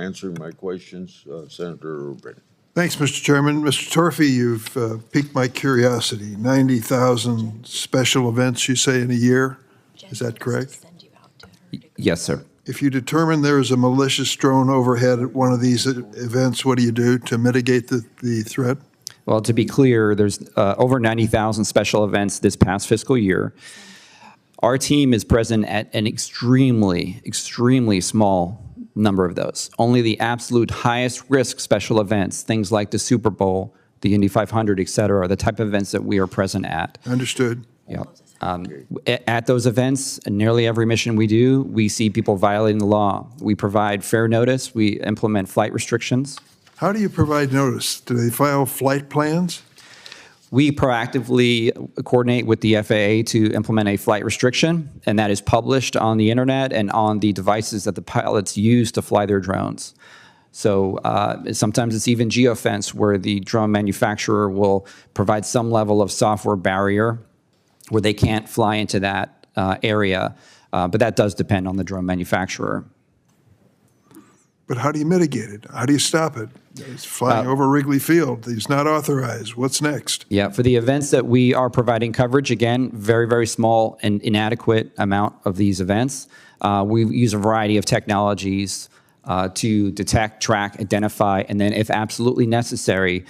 answering my questions, Senator Durbin. Thanks, Mr. Chairman. Mr. Torphy, you've piqued my curiosity. 90,000 special events, you say, in a year? Is that correct? Yes, sir. If you determine there is a malicious drone overhead at one of these events, what do you do to mitigate the threat? Well, to be clear, there's over 90,000 special events this past fiscal year. Our team is present at an extremely, extremely small number of those. Only the absolute highest risk special events, things like the Super Bowl, the Indy 500, et cetera, are the type of events that we are present at. Understood. Yep. At those events, nearly every mission we do, we see people violating the law. We provide fair notice. We implement flight restrictions. How do you provide notice? Do they file flight plans? We proactively coordinate with the FAA to implement a flight restriction, and that is published on the internet and on the devices that the pilots use to fly their drones. So sometimes it's even geofence, where the drone manufacturer will provide some level of software barrier where they can't fly into that area, but that does depend on the drone manufacturer. But how do you mitigate it? How do you stop it? It's flying over Wrigley Field. He's not authorized. What's next? Yeah, for the events that we are providing coverage, again, very, very small and inadequate amount of these events. We use a variety of technologies to detect, track, identify, and then, if absolutely necessary,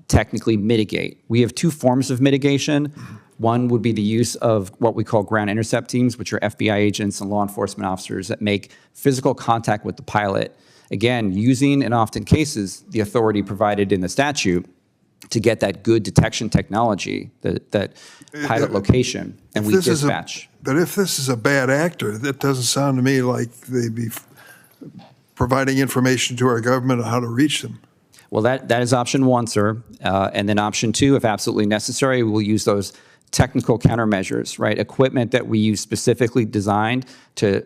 technically mitigate. We have two forms of mitigation. One would be the use of what we call ground intercept teams, which are FBI agents and law enforcement officers that make physical contact with the pilot, again, using, in often cases, the authority provided in the statute to get that good detection technology, that pilot location, and we dispatch. But if this is a bad actor, that doesn't sound to me like they'd be providing information to our government on how to reach them. Well, that is option one, sir. And then option two, if absolutely necessary, we'll use those technical countermeasures, right? Equipment that we use specifically designed to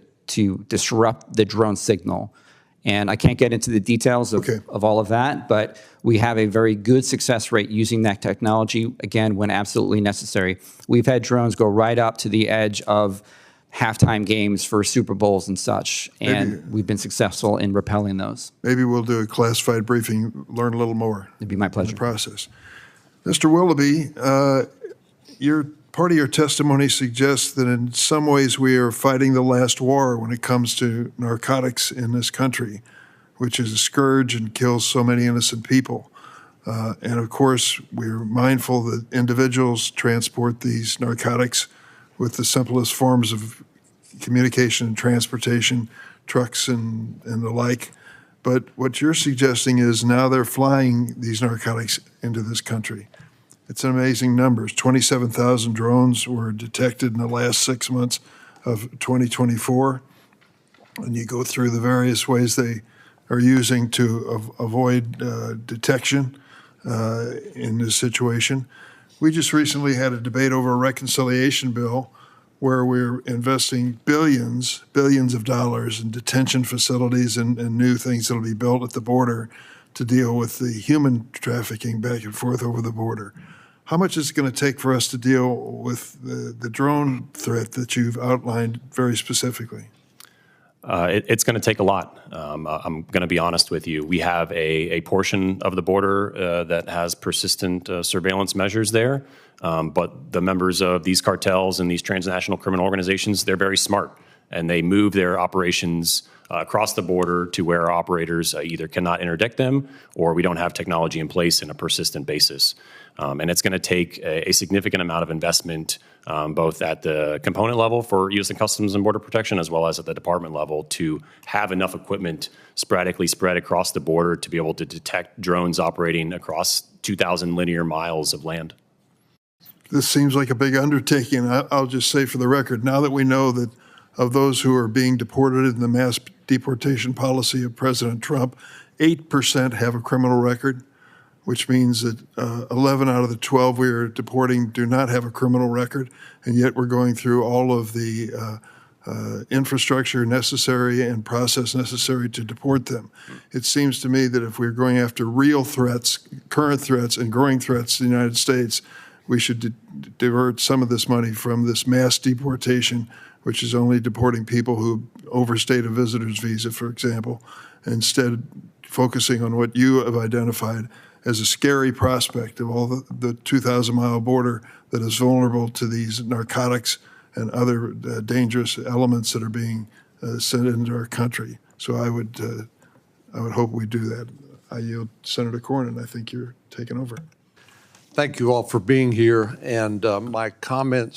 disrupt the drone signal. And I can't get into the details of all of that, but we have a very good success rate using that technology, again, when absolutely necessary. We've had drones go right up to the edge of halftime games for Super Bowls and such, and we've been successful in repelling those. Maybe we'll do a classified briefing, learn a little more. It'd be my pleasure. In the process. Mr. Willoughby, part of your testimony suggests that in some ways we are fighting the last war when it comes to narcotics in this country, which is a scourge and kills so many innocent people. And of course, we're mindful that individuals transport these narcotics with the simplest forms of communication and transportation, trucks and the like. But what you're suggesting is now they're flying these narcotics into this country. It's an amazing numbers. 27,000 drones were detected in the last 6 months of 2024. And you go through the various ways they are using to avoid detection in this situation. We just recently had a debate over a reconciliation bill where we're investing billions of dollars in detention facilities and new things that will be built at the border to deal with the human trafficking back and forth over the border. How much is it going to take for us to deal with the drone threat that you've outlined very specifically? It's going to take a lot. I'm going to be honest with you. We have a portion of the border that has persistent surveillance measures there, but the members of these cartels and these transnational criminal organizations, they're very smart, and they move their operations across the border to where our operators either cannot interdict them or we don't have technology in place in a persistent basis. And it's going to take a significant amount of investment, both at the component level for U.S. Customs and Border Protection, as well as at the department level, to have enough equipment sporadically spread across the border to be able to detect drones operating across 2,000 linear miles of land. This seems like a big undertaking. I'll just say for the record, now that we know that of those who are being deported in the mass deportation policy of President Trump, 8% have a criminal record, which means that 11 out of the 12 we are deporting do not have a criminal record, and yet we're going through all of the infrastructure necessary and process necessary to deport them. It seems to me that if we're going after real threats, current threats, and growing threats to the United States, we should divert some of this money from this mass deportation, which is only deporting people who overstayed a visitor's visa, for example, instead focusing on what you have identified as a scary prospect of all the 2,000-mile border that is vulnerable to these narcotics and other dangerous elements that are being sent into our country. So I would hope we do that. I yield Senator Cornyn. I think you're taking over. Thank you all for being here, and my comments